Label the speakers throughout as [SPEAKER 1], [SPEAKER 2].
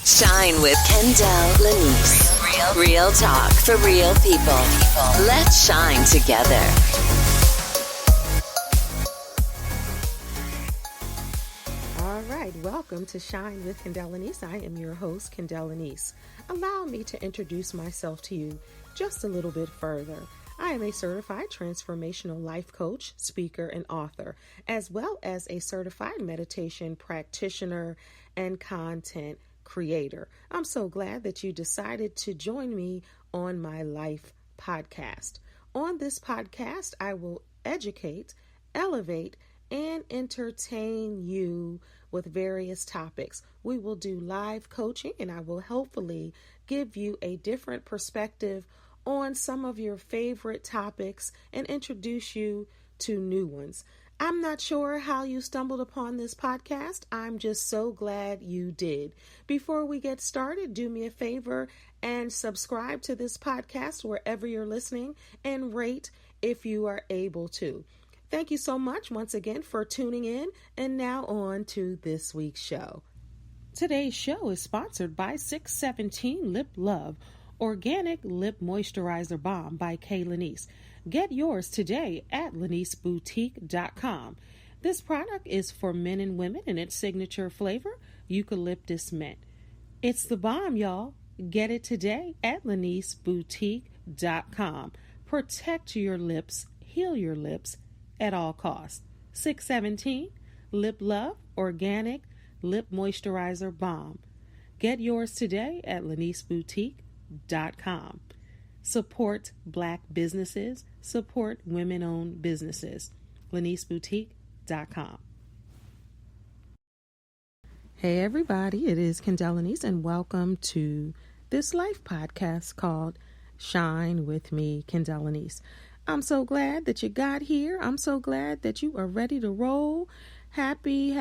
[SPEAKER 1] Shine with Kendell Lenice. Real talk for real people. Let's shine together.
[SPEAKER 2] All right, welcome to Shine with Kendell Lenice. I am your host, Kendell Lenice. Allow me to introduce myself to you just a little bit further. I am a certified transformational life coach, speaker, and author, as well as a certified meditation practitioner and content creator. I'm so glad that you decided to join me on my life podcast. On this podcast, I will educate, elevate, and entertain you with various topics. We will do live coaching, and I will hopefully give you a different perspective on some of your favorite topics and introduce you to new ones. I'm not sure how you stumbled upon this podcast. I'm just so glad you did. Before we get started, do me a favor and subscribe to this podcast wherever you're listening and rate if you are able to. Thank you so much once again for tuning in, and now on to this week's show. Today's show is sponsored by 617 Lip Love, Organic Lip Moisturizer Balm by Lenice. Get yours today at leniceboutique.com. This product is for men and women in its signature flavor, eucalyptus mint. It's the bomb, y'all. Get it today at leniceboutique.com. Protect your lips, heal your lips at all costs. 617 Lip Love Organic Lip Moisturizer Balm. Get yours today at leniceboutique.com. Support Black businesses, support women-owned businesses. leniceboutique.com. Hey everybody, it is Kendell Lenice, and welcome to this life podcast called Shine with me, Kendell Lenice. I'm so glad that you got here. I'm so glad that you are ready to roll. Happy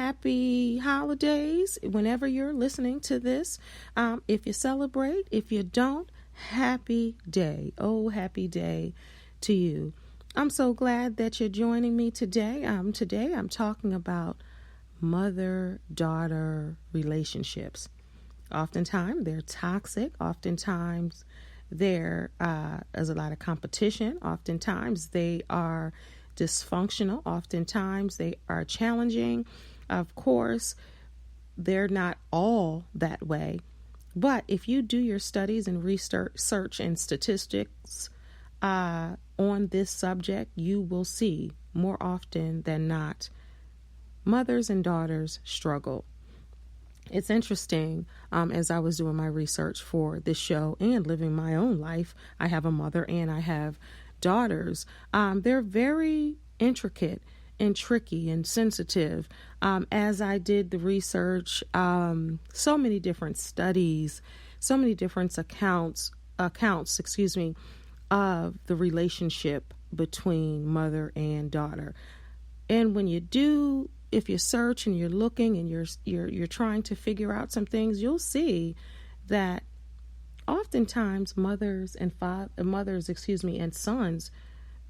[SPEAKER 2] holidays whenever you're listening to this. If you celebrate, if you don't, happy day. Oh, happy day to you. I'm so glad that you're joining me today. Today I'm talking about mother-daughter relationships. Oftentimes they're toxic. Oftentimes there's a lot of competition. Oftentimes they are dysfunctional. Oftentimes they are challenging. Of course, they're not all that way. But if you do your studies and research and statistics on this subject, you will see more often than not, mothers and daughters struggle. It's interesting, as I was doing my research for this show and living my own life, I have a mother and I have daughters. They're very intricate and tricky and sensitive. As I did the research, so many different studies, so many different accounts, of the relationship between mother and daughter. And when you do, if you search and you're looking and you're trying to figure out some things, you'll see that oftentimes mothers and sons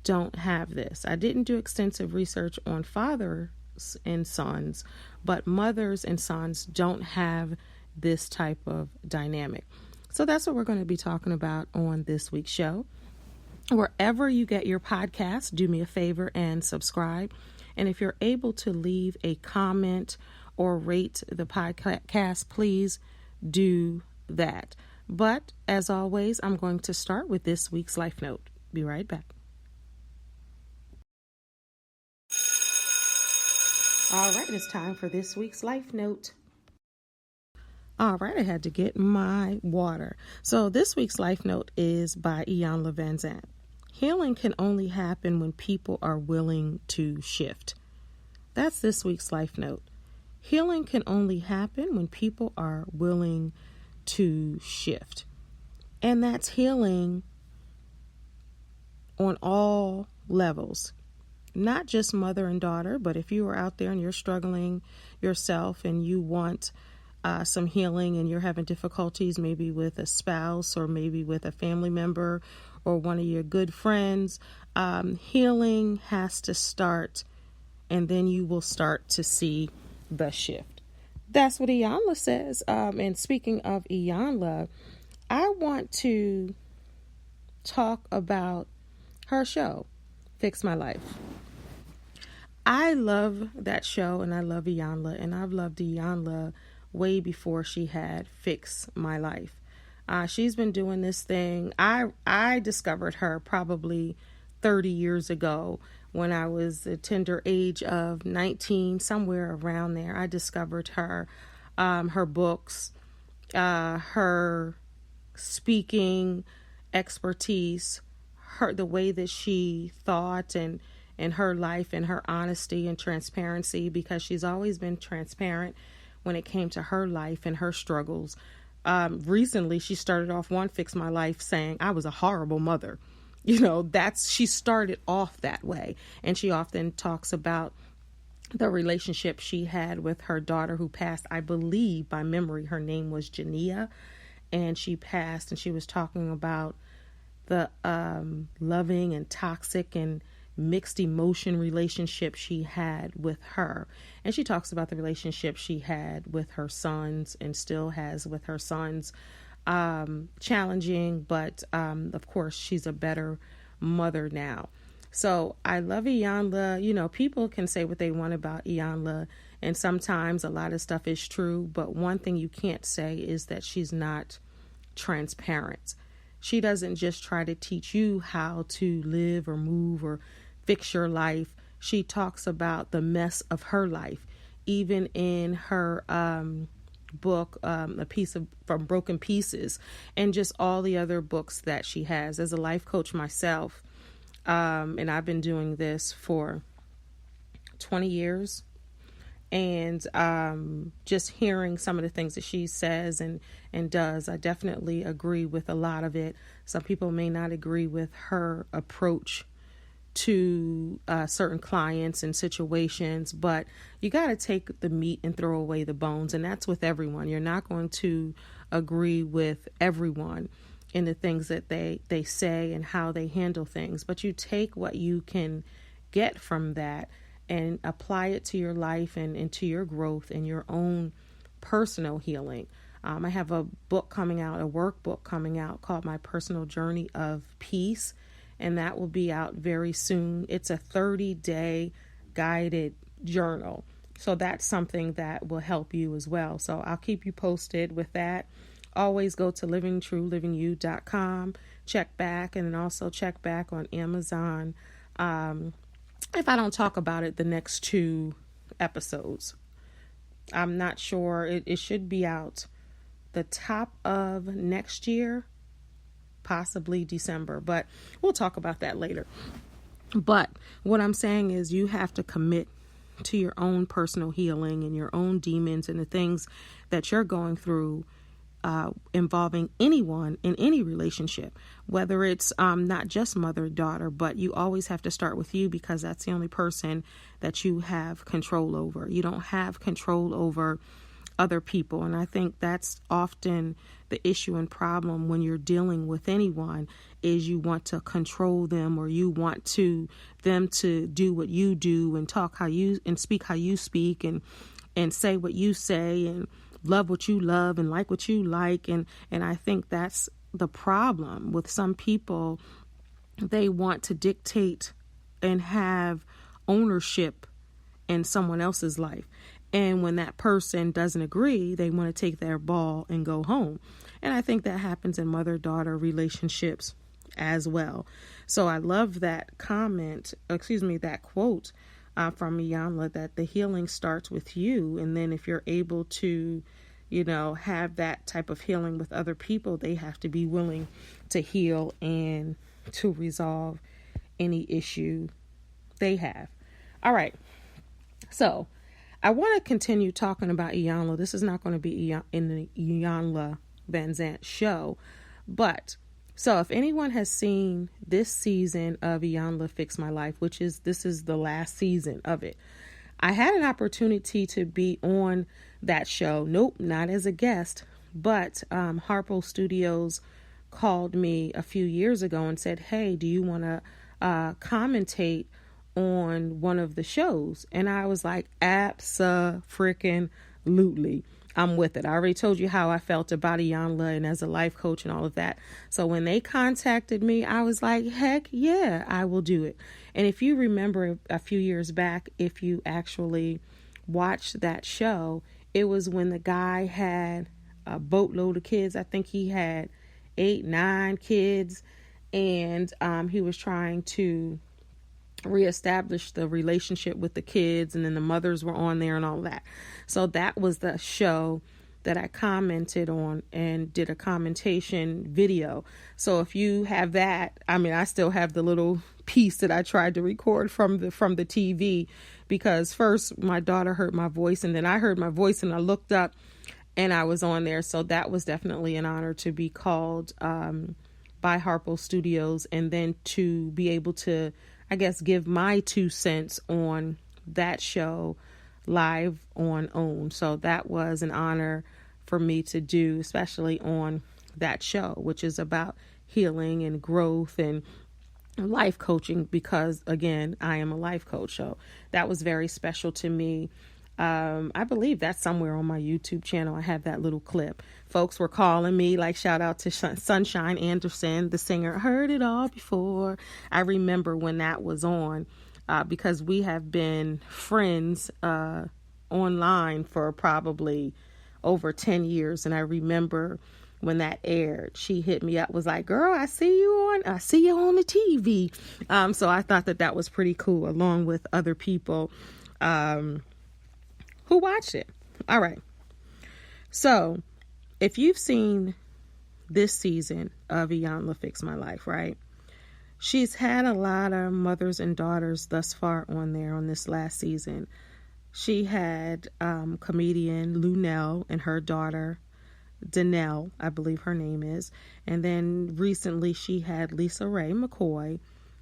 [SPEAKER 2] don't have this. I didn't do extensive research on fathers and sons, but mothers and sons don't have this type of dynamic. So that's what we're going to be talking about on this week's show. Wherever you get your podcast, do me a favor and subscribe. And if you're able to leave a comment or rate the podcast, please do that. But as always, I'm going to start with this week's life note. Be right back. All right, it's time for this week's life note. All right, I had to get my water. So this week's life note is by Ian Van Zandt. Healing can only happen when people are willing to shift. That's this week's life note. Healing can only happen when people are willing to shift. And that's healing on all levels. Not just mother and daughter, but if you are out there and you're struggling yourself and you want some healing and you're having difficulties maybe with a spouse or maybe with a family member or one of your good friends, healing has to start, and then you will start to see the shift. that's what Iyanla says. And speaking of Iyanla, I want to talk about her show, Fix My Life. I love that show, and I love Iyanla, and I've loved Iyanla way before she had Fix My Life. She's been doing this thing. I discovered her probably 30 years ago when I was the tender age of 19, somewhere around there. I discovered her, her books, her speaking expertise, the way that she thought, and her life, and her honesty and transparency, because she's always been transparent when it came to her life and her struggles. Recently, she started off one Fix My Life saying, I was a horrible mother. She started off that way. And she often talks about the relationship she had with her daughter who passed, I believe by memory, her name was Jania, and she passed, and she was talking about the loving and toxic and mixed emotion relationship she had with her. And she talks about the relationship she had with her sons and still has with her sons. Challenging, but of course she's a better mother now. So I love Iyanla. People can say what they want about Iyanla, and sometimes a lot of stuff is true, but one thing you can't say is that she's not transparent. She doesn't just try to teach you how to live or move or fix your life. She talks about the mess of her life, even in her book, a piece of From Broken Pieces, and just all the other books that she has. As a life coach myself, and I've been doing this for 20 years, and just hearing some of the things that she says and does, I definitely agree with a lot of it. Some people may not agree with her approach to certain clients and situations, but you got to take the meat and throw away the bones. And that's with everyone. You're not going to agree with everyone in the things that they say and how they handle things, but you take what you can get from that and apply it to your life and into your growth and your own personal healing. I have a book coming out, a workbook coming out called My Personal Journey of Peace, and that will be out very soon. It's a 30-day guided journal. So that's something that will help you as well. So I'll keep you posted with that. Always go to livingtruelivingyou.com, check back, and then also check back on Amazon. If I don't talk about it the next 2 episodes, I'm not sure. It should be out the top of next year, possibly December, but we'll talk about that later. But what I'm saying is you have to commit to your own personal healing and your own demons and the things that you're going through involving anyone in any relationship, whether it's not just mother-daughter, but you always have to start with you, because that's the only person that you have control over. You don't have control over other people. And I think that's often the issue and problem when you're dealing with anyone, is you want to control them, or you want them to do what you do and talk how you and speak how you speak and say what you say and love what you love and like what you like. And I think that's the problem with some people. They want to dictate and have ownership in someone else's life. And when that person doesn't agree, they want to take their ball and go home. And I think that happens in mother-daughter relationships as well. So I love that that quote from Iyanla, that the healing starts with you. And then if you're able to, have that type of healing with other people, they have to be willing to heal and to resolve any issue they have. All right. So I want to continue talking about Iyanla. This is not going to be in the Iyanla Van Zant show, but so if anyone has seen this season of Iyanla Fix My Life, this is the last season of it, I had an opportunity to be on that show. Nope, not as a guest, but Harpo Studios called me a few years ago and said, hey, do you want to commentate on one of the shows? And I was like, abso-freaking-lutely. I'm with it. I already told you how I felt about Iyanla and as a life coach and all of that. So when they contacted me, I was like, heck yeah, I will do it. And if you remember a few years back, if you actually watched that show, it was when the guy had a boatload of kids. I think he had 8, 9 kids, and he was trying to reestablish the relationship with the kids, and then the mothers were on there and all that. So that was the show that I commented on and did a commentation video. So if you have that, I mean, I still have the little piece that I tried to record from the TV, because first my daughter heard my voice, and then I heard my voice, and I looked up and I was on there. So that was definitely an honor to be called by Harpo Studios, and then to be able to, I guess, give my 2 cents on that show live on OWN. So that was an honor for me to do, especially on that show, which is about healing and growth and life coaching, because again, I am a life coach. So that was very special to me. I believe that's somewhere on my YouTube channel. I have that little clip. Folks were calling me, like, shout out to Sunshine Anderson, the singer. Heard it all before. I remember when that was on, because we have been friends online for probably over 10 years. And I remember when that aired, she hit me up, was like, girl, I see you on the TV. So I thought that was pretty cool, along with other people who watched it. All right. So if you've seen this season of Iyanla Fix My Life, right? She's had a lot of mothers and daughters thus far on there on this last season. She had comedian Lunell and her daughter, Danelle, I believe her name is. And then recently she had Lisa Ray McCoy,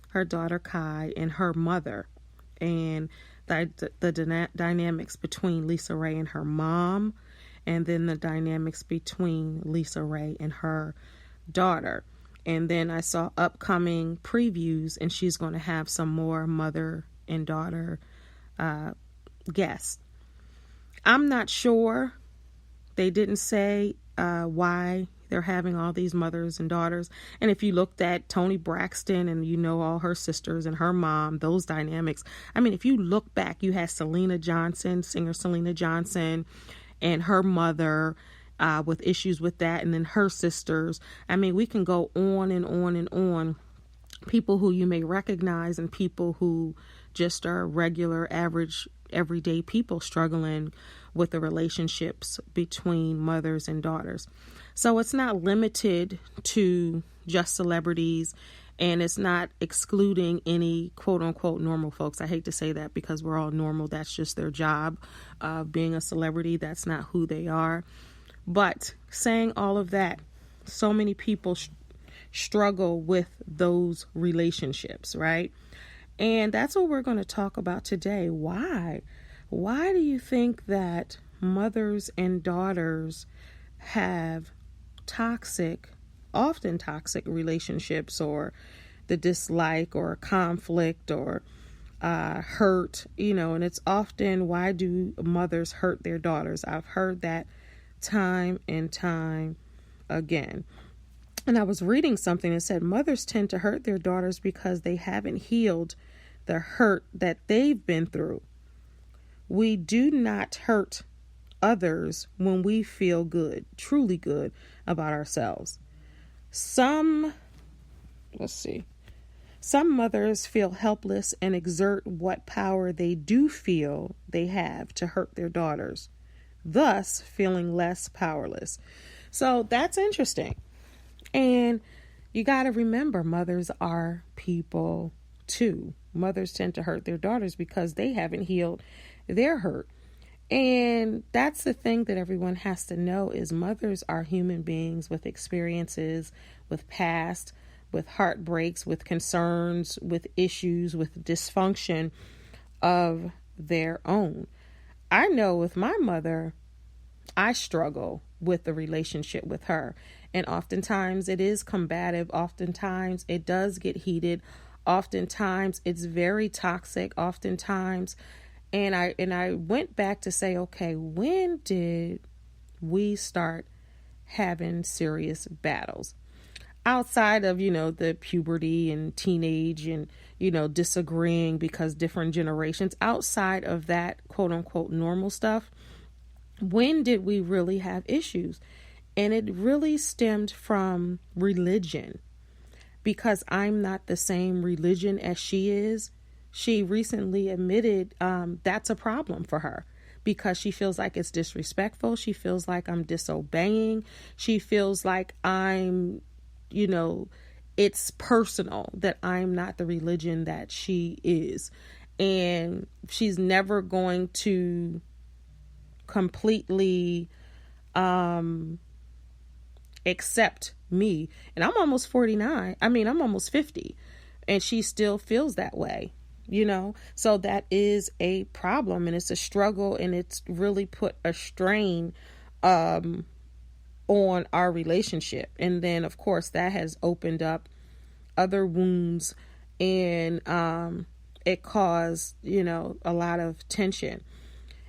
[SPEAKER 2] her daughter Kai, and her mother. And the dynamics between Lisa Ray and her mom, and then the dynamics between Lisa Ray and her daughter. And then I saw upcoming previews, and she's going to have some more mother and daughter guests. I'm not sure. They didn't say why they're having all these mothers and daughters. And if you looked at Toni Braxton and you know all her sisters and her mom, those dynamics, I mean, if you look back, you had Selena Johnson, singer Selena Johnson, and her mother with issues with that, and then her sisters. I mean, we can go on and on and on. People who you may recognize and people who just are regular, average, everyday people struggling with the relationships between mothers and daughters. So it's not limited to just celebrities, and it's not excluding any quote unquote normal folks. I hate to say that because we're all normal. That's just their job. Being a celebrity, that's not who they are. But saying all of that, so many people struggle with those relationships, right? And that's what we're going to talk about today. Why? Why do you think that mothers and daughters have often toxic relationships, or the dislike or conflict or hurt, and it's often, why do mothers hurt their daughters? I've heard that time and time again. And I was reading something that said mothers tend to hurt their daughters because they haven't healed the hurt that they've been through. We do not hurt others when we feel good, truly good about ourselves. Some mothers feel helpless and exert what power they do feel they have to hurt their daughters, thus feeling less powerless. So that's interesting. And you got to remember, mothers are people too. Mothers tend to hurt their daughters because they haven't healed their hurt. And that's the thing that everyone has to know, is mothers are human beings with experiences, with past, with heartbreaks, with concerns, with issues, with dysfunction of their own. I know with my mother, I struggle with the relationship with her. And oftentimes it is combative. Oftentimes it does get heated. Oftentimes it's very toxic. Oftentimes. And I went back to say, okay, when did we start having serious battles. Outside of, the puberty and teenage and, disagreeing because different generations, outside of that quote unquote normal stuff, when did we really have issues? And it really stemmed from religion, because I'm not the same religion as she is. She recently admitted that's a problem for her, because she feels like it's disrespectful. She feels like I'm disobeying. She feels like I'm, it's personal that I'm not the religion that she is. And she's never going to completely accept me. And I'm almost 49. I'm almost 50. And she still feels that way, So that is a problem, and it's a struggle, and it's really put a strain on our relationship. And then, of course, that has opened up other wounds, and it caused, a lot of tension.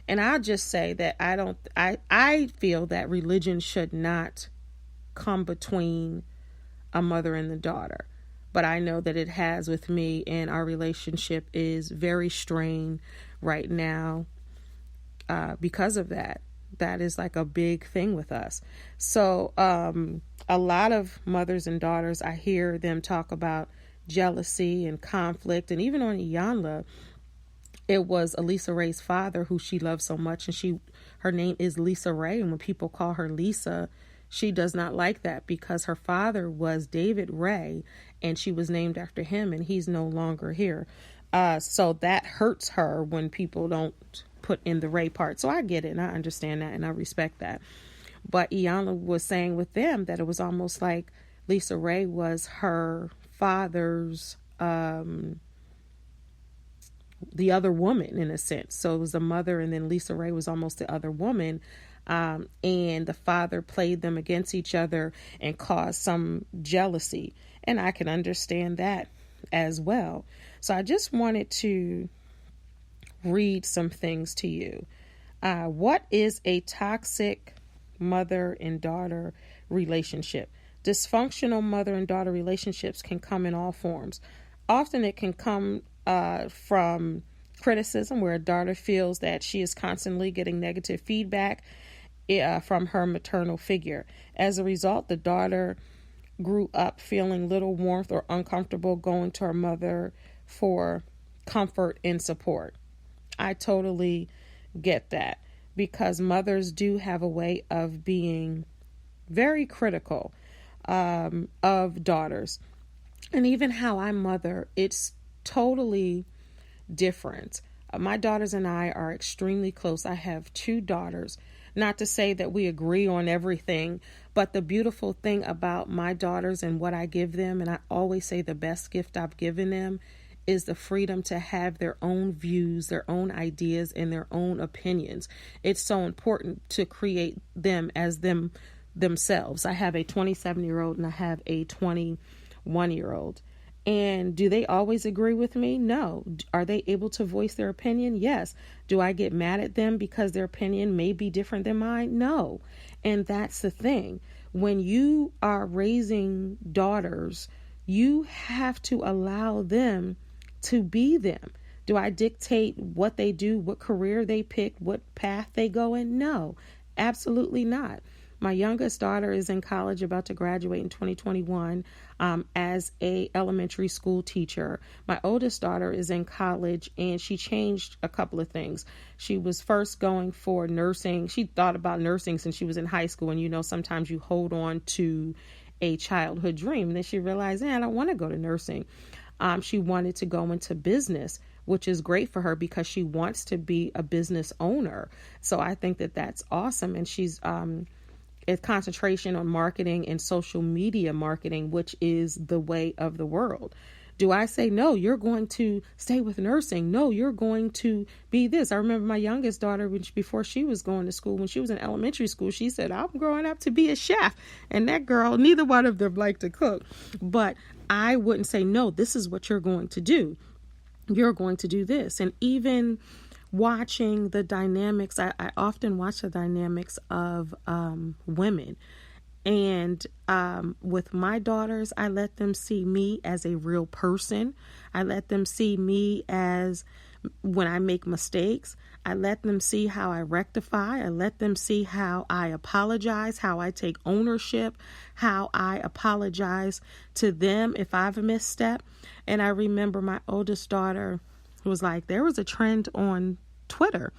[SPEAKER 2] And I'll just say that I feel that religion should not come between a mother and the daughter. But I know that it has with me, and our relationship is very strained right now because of that. That is like a big thing with us. So a lot of mothers and daughters, I hear them talk about jealousy and conflict. And even on Iyanla, it was Lisa Ray's father, who she loves so much, and her name is Lisa Ray. And when people call her Lisa, she does not like that, because her father was David Ray, and she was named after him, and he's no longer here. So that hurts her when people don't put in the Ray part. So I get it, and I understand that, and I respect that. But Iyanla was saying with them that it was almost like Lisa Ray was her father's the other woman, in a sense. So it was the mother, and then Lisa Ray was almost the other woman. And the father played them against each other and caused some jealousy. And I can understand that as well. So I just wanted to read some things to you. What is a toxic mother and daughter relationship? Dysfunctional mother and daughter relationships can come in all forms. Often it can come from criticism, where a daughter feels that she is constantly getting negative feedback from her maternal figure. As a result, the daughter grew up feeling little warmth or uncomfortable going to her mother for comfort and support. I totally get that, because mothers do have a way of being very critical of daughters. And even how I mother, it's totally different. My daughters and I are extremely close. I have 2 daughters. Not to say that we agree on everything, but the beautiful thing about my daughters and what I give them, and I always say the best gift I've given them, is the freedom to have their own views, their own ideas, and their own opinions. It's so important to create them as themselves. I have a 27-year-old and I have a 21-year-old. And do they always agree with me? No. Are they able to voice their opinion? Yes. Do I get mad at them because their opinion may be different than mine? No. And that's the thing. When you are raising daughters, you have to allow them to be them. Do I dictate what they do, what career they pick, what path they go in? No, absolutely not. My youngest daughter is in college, about to graduate in 2021 as a elementary school teacher. My oldest daughter is in college, and she changed a couple of things. She was first going for nursing. She thought about nursing since she was in high school. And, sometimes you hold on to a childhood dream. And then she realized, I don't want to go to nursing. She wanted to go into business, which is great for her because she wants to be a business owner. So I think that that's awesome. And she's a concentration on marketing and social media marketing, which is the way of the world. Do I say, no, you're going to stay with nursing? No, you're going to be this. I remember my youngest daughter, before she was going to school, when she was in elementary school, she said, I'm growing up to be a chef. And that girl, neither one of them liked to cook. But I wouldn't say, no, this is what you're going to do. You're going to do this. And even watching the dynamics. I often watch the dynamics of women. And with my daughters, I let them see me as a real person. I let them see me as when I make mistakes. I let them see how I rectify. I let them see how I apologize, how I take ownership, how I apologize to them if I've misstep. And I remember my oldest daughter was like, there was a trend on Twitter.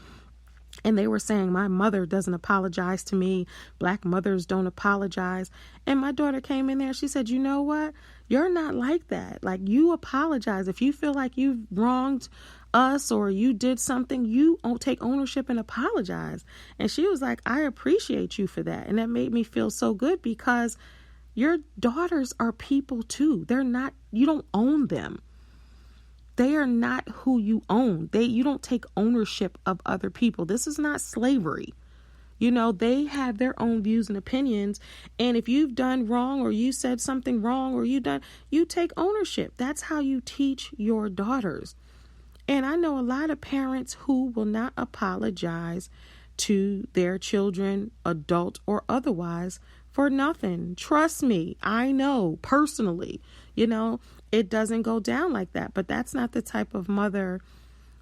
[SPEAKER 2] And they were saying, my mother doesn't apologize to me. Black mothers don't apologize. And my daughter came in there. She said, you know what? You're not like that. Like, you apologize. If you feel like you've wronged us or you did something, you take ownership and apologize. And she was like, I appreciate you for that. And that made me feel so good, because your daughters are people too. They're not, you don't own them. They are not who you own. You don't take ownership of other people. This is not slavery. You know, they have their own views and opinions. And if you've done wrong or you said something wrong or you take ownership. That's how you teach your daughters. And I know a lot of parents who will not apologize to their children, adult or otherwise, for nothing. Trust me, I know personally, it doesn't go down like that. But that's not the type of mother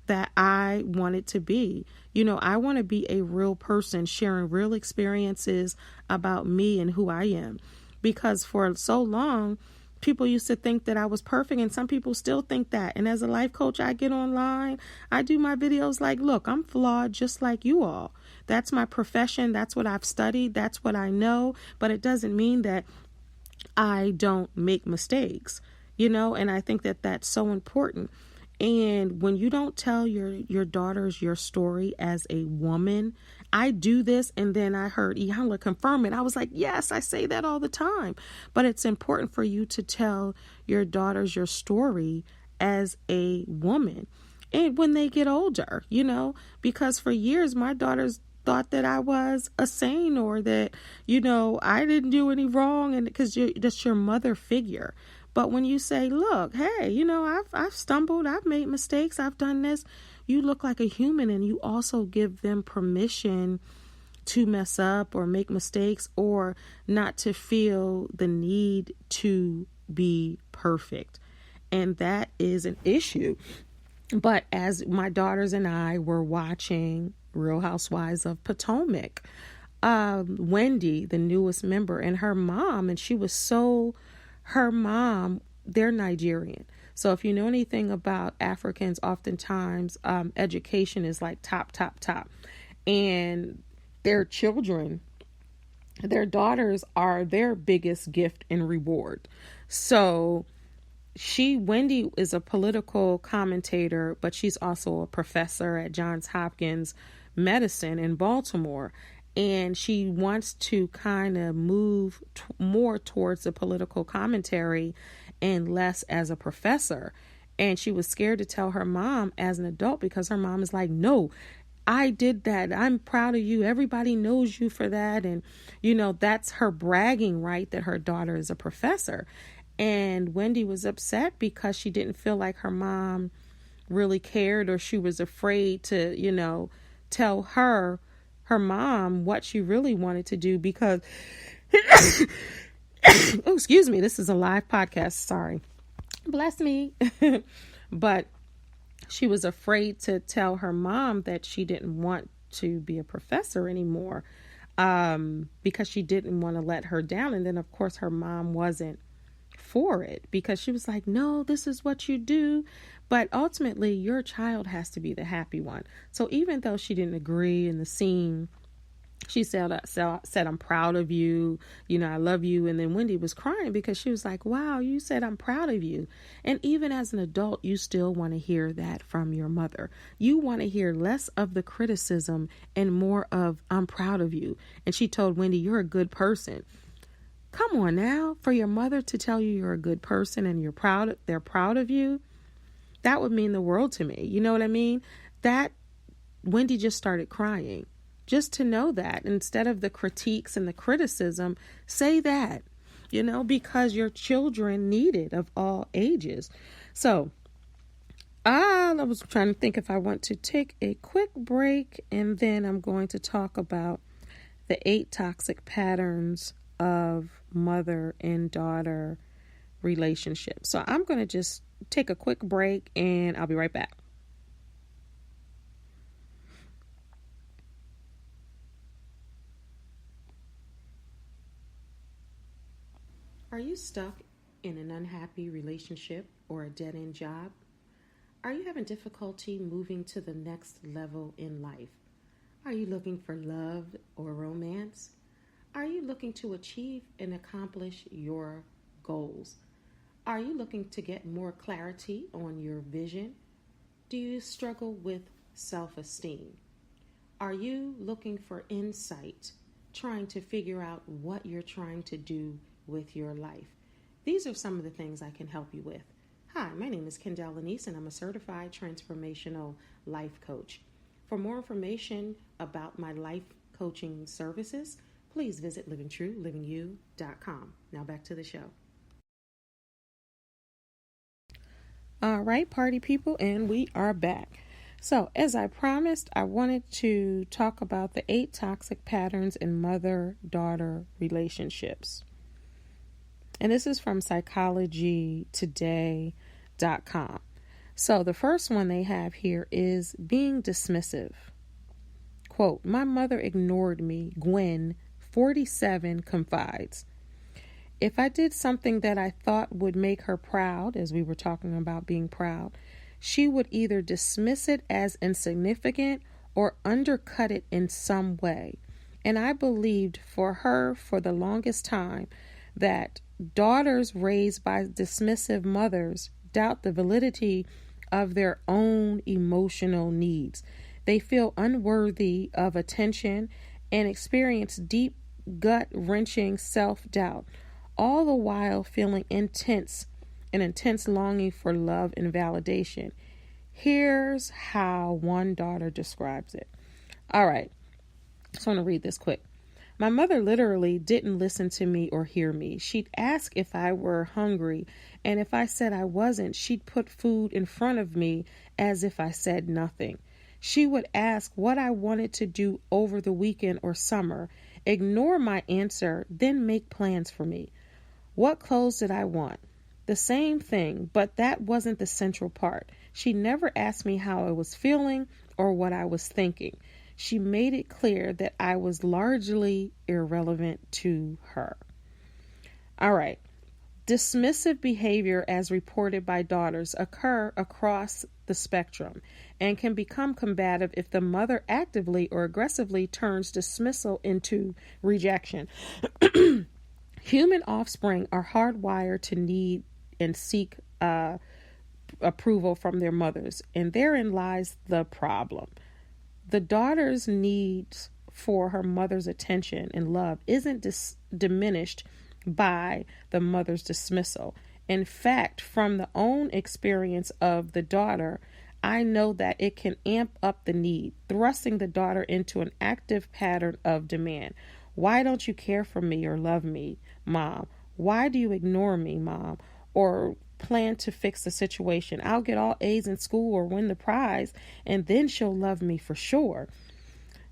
[SPEAKER 2] that I wanted to be. I want to be a real person, sharing real experiences about me and who I am. Because for so long, people used to think that I was perfect, and some people still think that. And as a life coach, I get online, I do my videos like, look, I'm flawed just like you all. That's my profession. That's what I've studied. That's what I know. But it doesn't mean that I don't make mistakes, and I think that that's so important. And when you don't tell your daughters your story as a woman, I do this, and then I heard Iyanla confirm it. I was like, yes, I say that all the time. But it's important for you to tell your daughters your story as a woman. And when they get older, because for years my daughters thought that I was a saint, or that, I didn't do any wrong, and because that's your mother figure. But when you say, look, hey, I've stumbled, I've made mistakes, I've done this, you look like a human, and you also give them permission to mess up or make mistakes, or not to feel the need to be perfect. And that is an issue. But as my daughters and I were watching Real Housewives of Potomac, Wendy, the newest member, and her mom, and her mom, they're Nigerian. So if you know anything about Africans, oftentimes education is like top. And their children, their daughters are their biggest gift and reward. So Wendy is a political commentator, but she's also a professor at Johns Hopkins Medicine in Baltimore. And she wants to kind of move more towards the political commentary and less as a professor. And she was scared to tell her mom as an adult, because her mom is like, no, I did that. I'm proud of you. Everybody knows you for that. And, that's her bragging right that her daughter is a professor. And Wendy was upset because she didn't feel like her mom really cared, or she was afraid to, tell her mom what she really wanted to do, because oh, excuse me, this is a live podcast, sorry, bless me. But she was afraid to tell her mom that she didn't want to be a professor anymore, because she didn't want to let her down. And then of course her mom wasn't for it, because she was like, no, this is what you do. But ultimately, your child has to be the happy one. So even though she didn't agree in the scene, she said, I'm proud of you. I love you. And then Wendy was crying because she was like, wow, you said I'm proud of you. And even as an adult, you still want to hear that from your mother. You want to hear less of the criticism and more of I'm proud of you. And she told Wendy, you're a good person. Come on now, for your mother to tell you you're a good person and they're proud of you, that would mean the world to me. You know what I mean? That Wendy just started crying just to know that, instead of the critiques and the criticism, say that, because your children need it, of all ages. So I was trying to think if I want to take a quick break, and then I'm going to talk about the 8 toxic patterns of mother and daughter relationships. So I'm going to just take a quick break, and I'll be right back. Are you stuck in an unhappy relationship or a dead-end job? Are you having difficulty moving to the next level in life? Are you looking for love or romance? Are you looking to achieve and accomplish your goals? Are you looking to get more clarity on your vision? Do you struggle with self-esteem? Are you looking for insight, trying to figure out what you're trying to do with your life? These are some of the things I can help you with. Hi, my name is Kendell Lenice, and I'm a certified transformational life coach. For more information about my life coaching services, please visit livingtruelivingyou.com. Now back to the show. All right, party people, and we are back. So, as I promised, I wanted to talk about the 8 toxic patterns in mother-daughter relationships. And this is from psychologytoday.com. So the first one they have here is being dismissive. Quote, "My mother ignored me," Gwen, 47, confides. "If I did something that I thought would make her proud," as we were talking about being proud, "she would either dismiss it as insignificant or undercut it in some way. And I believed for her for the longest time that daughters raised by dismissive mothers doubt the validity of their own emotional needs. They feel unworthy of attention and experience deep, gut-wrenching self-doubt, all the while feeling an intense longing for love and validation." Here's how one daughter describes it. All right, just want to read this quick. "My mother literally didn't listen to me or hear me. She'd ask if I were hungry, and if I said I wasn't, she'd put food in front of me as if I said nothing. She would ask what I wanted to do over the weekend or summer, ignore my answer, then make plans for me. What clothes did I want? The same thing, but that wasn't the central part. She never asked me how I was feeling or what I was thinking. She made it clear that I was largely irrelevant to her." All right. Dismissive behavior, as reported by daughters, occur across the spectrum and can become combative if the mother actively or aggressively turns dismissal into rejection. Human offspring are hardwired to need and seek approval from their mothers, and therein lies the problem. The daughter's need for her mother's attention and love isn't diminished by the mother's dismissal. In fact, from the own experience of the daughter, I know that it can amp up the need, thrusting the daughter into an active pattern of demand. "Why don't you care for me or love me, Mom? Why do you ignore me, Mom? Or plan to fix the situation. I'll get all A's in school or win the prize, and then she'll love me for sure."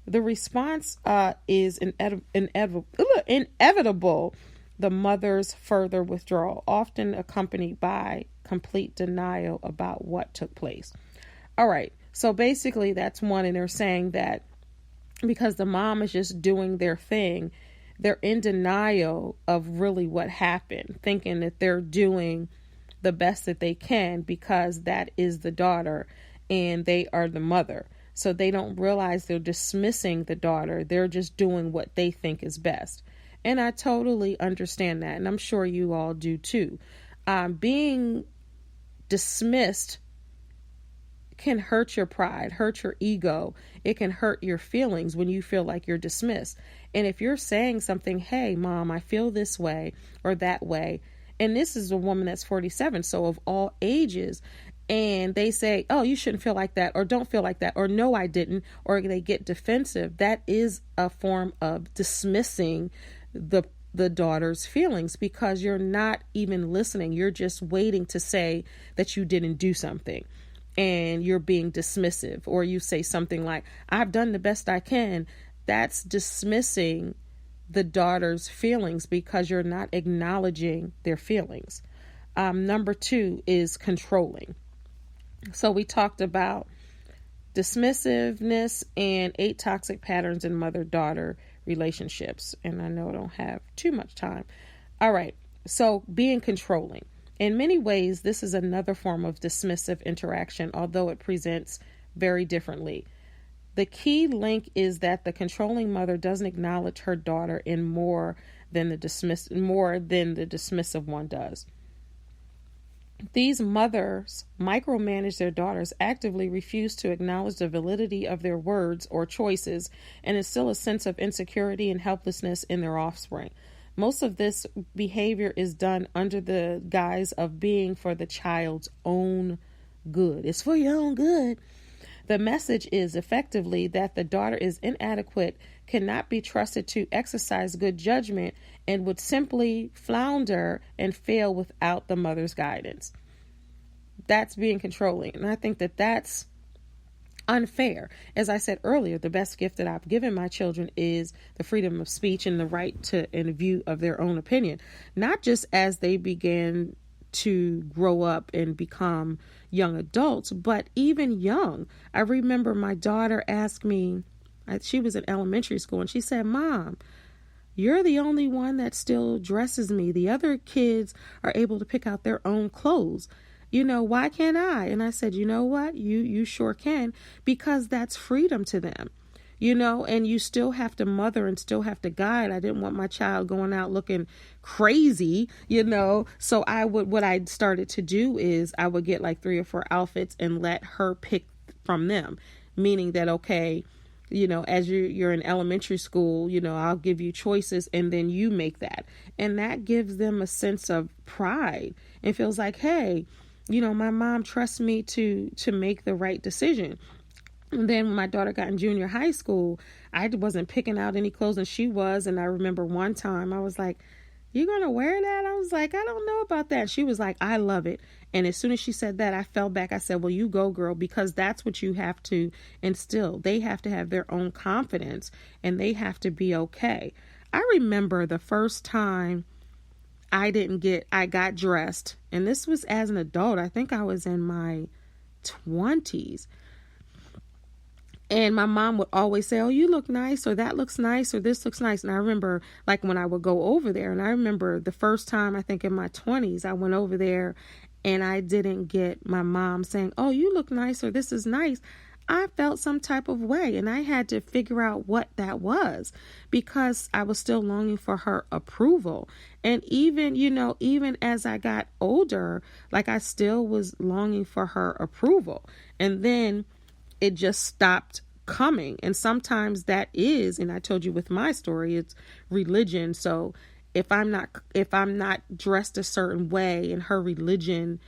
[SPEAKER 2] The response is inevitable. The mother's further withdrawal, often accompanied by complete denial about what took place. All right. So basically that's one, and they're saying that because the mom is just doing their thing, they're in denial of really what happened, thinking that they're doing the best that they can because that is the daughter and they are the mother. So they don't realize they're dismissing the daughter. They're just doing what they think is best. And I totally understand that. And I'm sure you all do too. Being dismissed can hurt your pride, hurt your ego. It can hurt your feelings when you feel like you're dismissed. And if you're saying something, "Hey, Mom, I feel this way or that way," and this is a woman that's 47, so of all ages, and they say, "Oh, you shouldn't feel like that," or "Don't feel like that," or "No, I didn't," or they get defensive, that is a form of dismissing the daughter's feelings because you're not even listening. You're just waiting to say that you didn't do something. and you're being dismissive, or you say something like, I've done the best I can, that's dismissing the daughter's feelings because you're not acknowledging their feelings. Number 2 is controlling. So we talked about dismissiveness and 8 toxic patterns in mother-daughter relationships. And I know I don't have too much time. All right. So being controlling. In many ways, this is another form of dismissive interaction, although it presents very differently. The key link is that the controlling mother doesn't acknowledge her daughter in more than the dismissive one does. These mothers micromanage their daughters, actively refuse to acknowledge the validity of their words or choices, and instill a sense of insecurity and helplessness in their offspring. Most of this behavior is done under the guise of being for the child's own good. It's for your own good. The message is effectively that the daughter is inadequate, cannot be trusted to exercise good judgment, and would simply flounder and fail without the mother's guidance. That's being controlling. And I think that that's unfair. As I said earlier, the best gift that I've given my children is the freedom of speech and the right to and view of their own opinion, not just as they begin to grow up and become young adults, but even young. I remember my daughter asked me, she was in elementary school, and she said, Mom, you're the only one that still dresses me. The other kids are able to pick out their own clothes. Why can't I? And I said, you know what? You sure can, because that's freedom to them. And you still have to mother and still have to guide. I didn't want my child going out looking crazy, So what I started to do is I would get like 3 or 4 outfits and let her pick from them, meaning that, okay, as you're in elementary school, I'll give you choices and then you make that. And that gives them a sense of pride and feels like, hey, my mom trusts me to make the right decision. And then when my daughter got in junior high school, I wasn't picking out any clothes and she was. And I remember one time I was like, you going to wear that? I was like, I don't know about that. She was like, I love it. And as soon as she said that, I fell back. I said, well, you go, girl, because that's what you have to instill. They have to have their own confidence and they have to be okay. I remember the first time I got dressed, and this was as an adult. I think I was in my 20s. And my mom would always say, oh, you look nice, or that looks nice, or this looks nice. And I remember like when I would go over there, and I remember the first time, I think in my 20s, I went over there and I didn't get my mom saying, oh, you look nice, or this is nice. I felt some type of way, and I had to figure out what that was because I was still longing for her approval. And even as I got older, like I still was longing for her approval. And then it just stopped coming. And sometimes that is, and I told you with my story, it's religion. So if I'm not dressed a certain way and her religion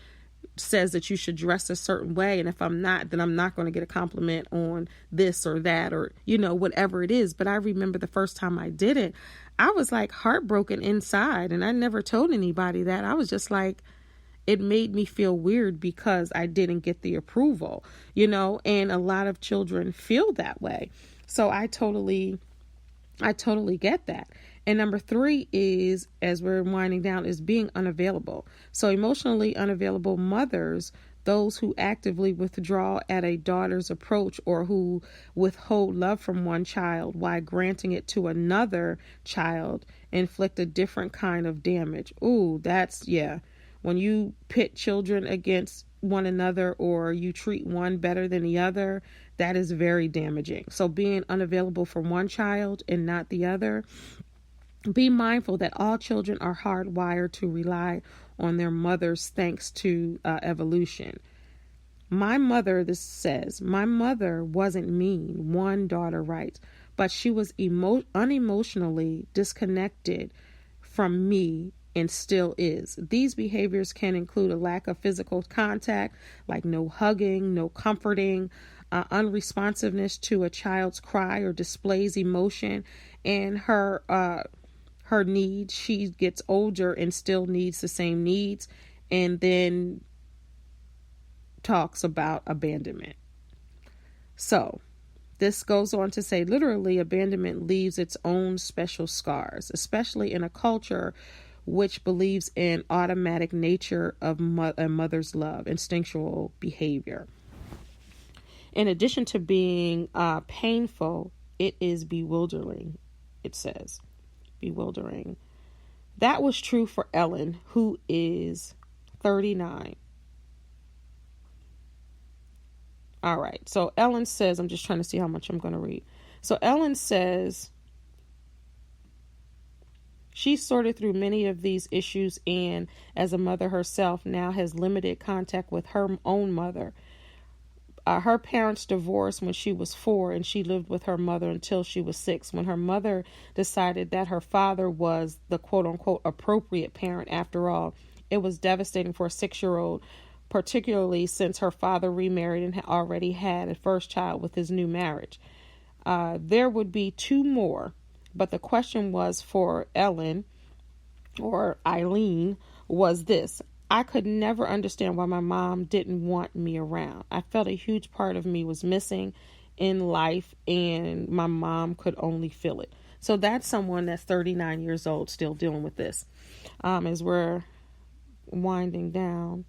[SPEAKER 2] says that you should dress a certain way, and if I'm not, then I'm not going to get a compliment on this or that, or whatever it is. But I remember the first time I did it, I was like heartbroken inside, and I never told anybody that. I was just like, it made me feel weird because I didn't get the approval, and a lot of children feel that way. So I totally get that. And number 3 is, as we're winding down, is being unavailable. So emotionally unavailable mothers, those who actively withdraw at a daughter's approach or who withhold love from one child while granting it to another child, inflict a different kind of damage. Ooh, that's, yeah. When you pit children against one another or you treat one better than the other, that is very damaging. So being unavailable for one child and not the other. Be mindful that all children are hardwired to rely on their mothers thanks to evolution. My mother, this says, my mother wasn't mean, one daughter writes, but she was unemotionally disconnected from me and still is. These behaviors can include a lack of physical contact, like no hugging, no comforting, unresponsiveness to a child's cry or displays emotion, and her needs. She gets older and still needs the same needs, and then talks about abandonment. So this goes on to say, literally, abandonment leaves its own special scars, especially in a culture which believes in automatic nature of a mother's love, instinctual behavior. In addition to being painful, it is bewildering, it says. Bewildering. That was true for Ellen, who is 39. All right. So Ellen says, I'm just trying to see how much I'm going to read. So Ellen says she sorted through many of these issues and, as a mother herself, now has limited contact with her own mother. Her parents divorced when she was 4, and she lived with her mother until she was 6, when her mother decided that her father was the quote-unquote appropriate parent after all. It was devastating for a 6-year-old, particularly since her father remarried and already had a first child with his new marriage. There would be 2 more, but the question was for Ellen, or Eileen, was this: I could never understand why my mom didn't want me around. I felt a huge part of me was missing in life, and my mom could only feel it. So that's someone that's 39 years old still dealing with this. As we're winding down.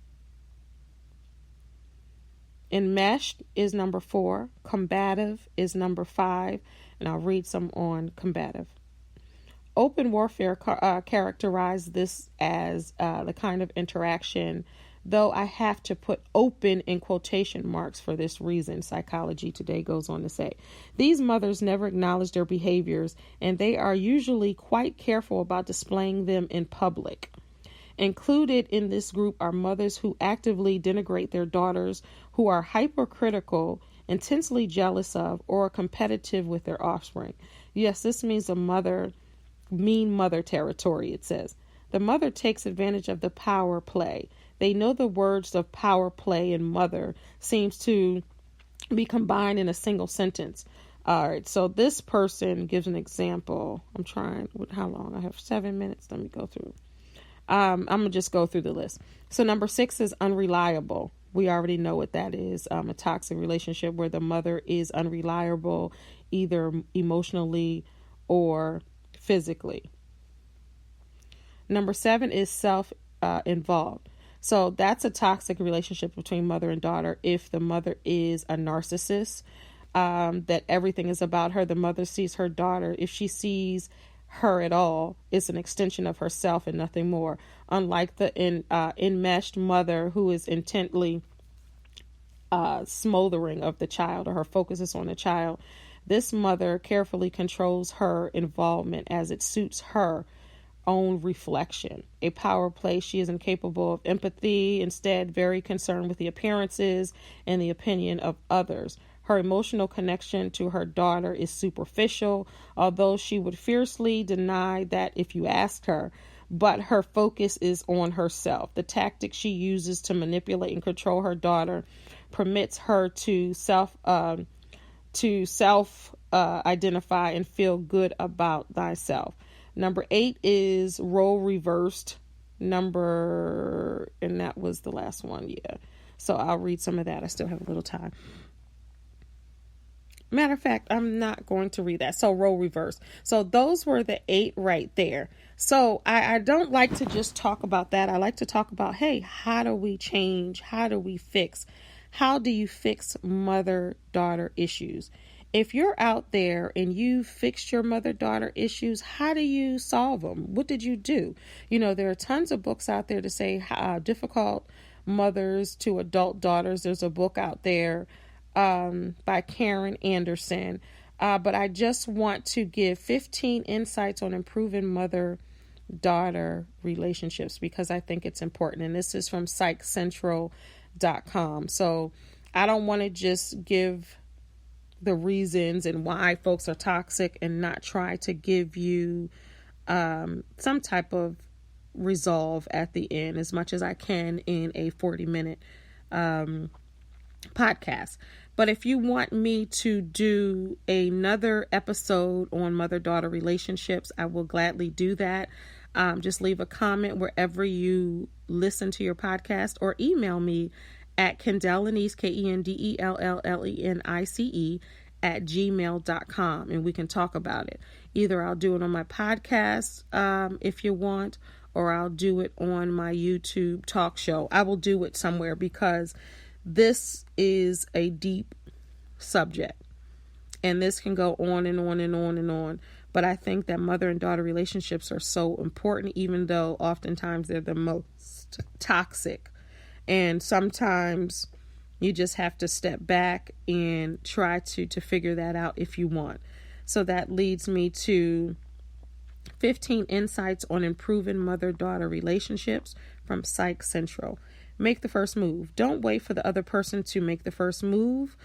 [SPEAKER 2] Enmeshed is number 4. Combative is number 5. And I'll read some on combative. Open warfare characterized this as the kind of interaction, though I have to put open in quotation marks for this reason, Psychology Today goes on to say. These mothers never acknowledge their behaviors, and they are usually quite careful about displaying them in public. Included in this group are mothers who actively denigrate their daughters, who are hypercritical, intensely jealous of, or competitive with their offspring. Yes, this means mean mother territory, it says. The mother takes advantage of the power play. They know the words of power play and mother seems to be combined in a single sentence. All right, so this person gives an example. I'm trying, how long? I have 7 minutes. Let me go through. I'm going to just go through the list. So number 6 is unreliable. We already know what that is. A toxic relationship where the mother is unreliable, either emotionally or physically. Number 7 is self-involved. So that's a toxic relationship between mother and daughter. If the mother is a narcissist, that everything is about her, the mother sees her daughter. If she sees her at all, it's an extension of herself and nothing more. Unlike the enmeshed mother who is intently smothering of the child, or her focus is on the child, this mother carefully controls her involvement as it suits her own reflection. A power play, she is incapable of empathy, instead very concerned with the appearances and the opinion of others. Her emotional connection to her daughter is superficial, although she would fiercely deny that if you asked her, but her focus is on herself. The tactic she uses to manipulate and control her daughter permits her to self-identify and feel good about thyself. Number 8 is role reversed. And that was the last one, yeah. So I'll read some of that. I still have a little time. Matter of fact, I'm not going to read that. So role reverse. So those were the 8 right there. So I don't like to just talk about that. I like to talk about, hey, how do we change? How do we fix? How do you fix mother-daughter issues? If you're out there and you fixed your mother-daughter issues, how do you solve them? What did you do? You know, there are tons of books out there to say how difficult mothers to adult daughters. There's a book out there by Karen Anderson. But I just want to give 15 insights on improving mother-daughter relationships because I think it's important. And this is from psychcentral.com. So I don't want to just give the reasons and why folks are toxic and not try to give you some type of resolve at the end as much as I can in a 40-minute podcast. But if you want me to do another episode on mother-daughter relationships, I will gladly do that. Just leave a comment wherever you listen to your podcast or email me at Kendell Lenice, KendellLenice, at gmail.com, and we can talk about it. Either I'll do it on my podcast if you want, or I'll do it on my YouTube talk show. I will do it somewhere because this is a deep subject, and this can go on and on and on and on. But I think that mother and daughter relationships are so important, even though oftentimes they're the most toxic. And sometimes you just have to step back and try to figure that out if you want. So that leads me to 15 insights on improving mother-daughter relationships from Psych Central. Make the first move. Don't wait for the other person to make the first move.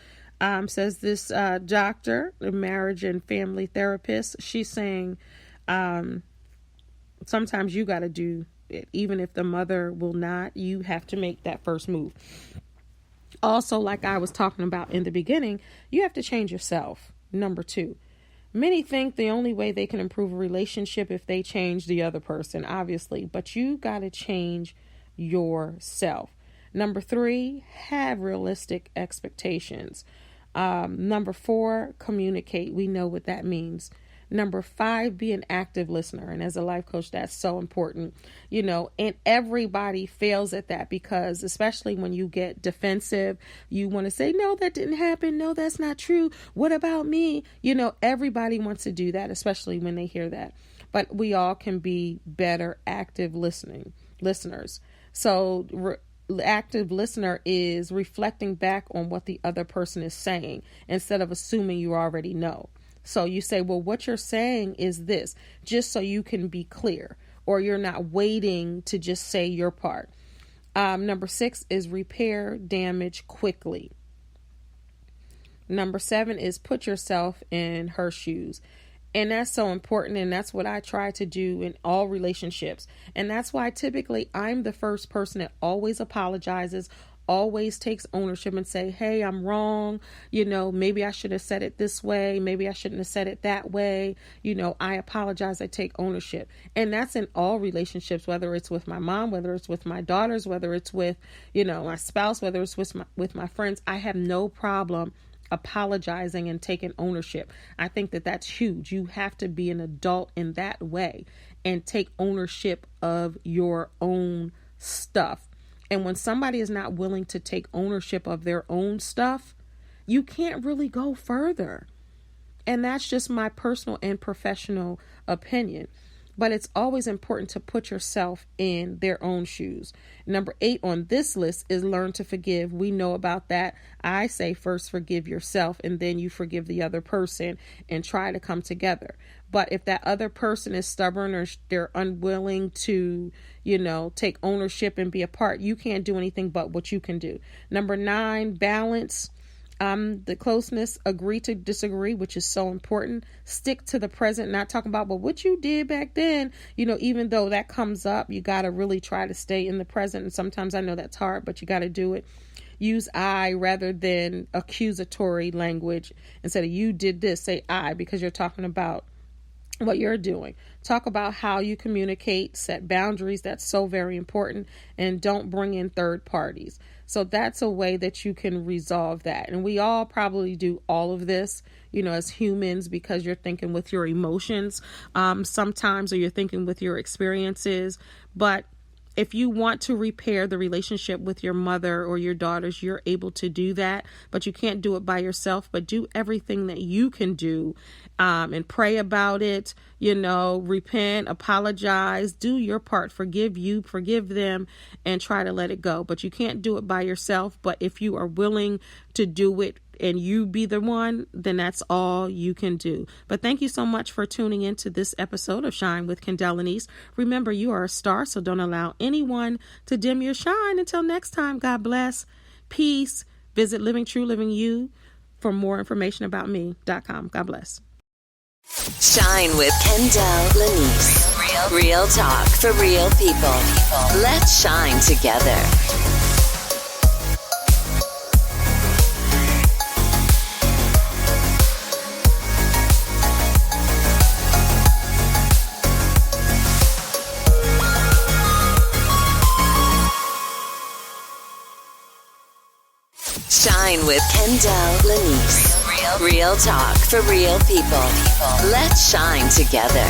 [SPEAKER 2] Says this doctor, a marriage and family therapist. She's saying sometimes you got to do it. Even if the mother will not, you have to make that first move. Also, like I was talking about in the beginning, you have to change yourself. Number 2. Many think the only way they can improve a relationship if they change the other person, obviously, but you got to change yourself. Number 3, have realistic expectations. Number 4, communicate. We know what that means. Number 5, be an active listener. And as a life coach, that's so important, and everybody fails at that because especially when you get defensive, you want to say, no, that didn't happen. No, that's not true. What about me? Everybody wants to do that, especially when they hear that. But we all can be better active listeners. So active listener is reflecting back on what the other person is saying instead of assuming you already know. So you say, well, what you're saying is this, just so you can be clear, or you're not waiting to just say your part. Number 6 is repair damage quickly. Number 7 is put yourself in her shoes. And that's so important. And that's what I try to do in all relationships. And that's why typically I'm the first person that always apologizes, always takes ownership and say, hey, I'm wrong. Maybe I should have said it this way. Maybe I shouldn't have said it that way. I apologize. I take ownership. And that's in all relationships, whether it's with my mom, whether it's with my daughters, whether it's with, my spouse, whether it's with my friends. I have no problem apologizing and taking ownership. I think that that's huge. You have to be an adult in that way and take ownership of your own stuff. And when somebody is not willing to take ownership of their own stuff, you can't really go further. And that's just my personal and professional opinion. But it's always important to put yourself in their own shoes. Number 8 on this list is learn to forgive. We know about that. I say first forgive yourself and then you forgive the other person and try to come together. But if that other person is stubborn or they're unwilling to, take ownership and be a part, you can't do anything but what you can do. Number 9, balance. The closeness, agree to disagree, which is so important. Stick to the present, not talking about, well, what you did back then, even though that comes up, you got to really try to stay in the present. And sometimes I know that's hard, but you got to do it. Use I rather than accusatory language. Instead of you did this, say I, because you're talking about what you're doing. Talk about how you communicate, set boundaries. That's so very important. And don't bring in third parties. So that's a way that you can resolve that. And we all probably do all of this, as humans, because you're thinking with your emotions sometimes, or you're thinking with your experiences. But if you want to repair the relationship with your mother or your daughters, you're able to do that, but you can't do it by yourself. But do everything that you can do and pray about it, repent, apologize, do your part, forgive them, and try to let it go. But you can't do it by yourself. But if you are willing to do it and you be the one, then that's all you can do. But thank you so much for tuning into this episode of Shine with Kendell Lenice. Remember, you are a star, so don't allow anyone to dim your shine. Until next time, God bless, peace. Visit Living True Living You for more information about me.com. God bless.
[SPEAKER 1] Shine with Kendell Lenice. Real talk for real people. Let's shine together. Shine with Kendell Lenice. Real talk for real people. Let's shine together.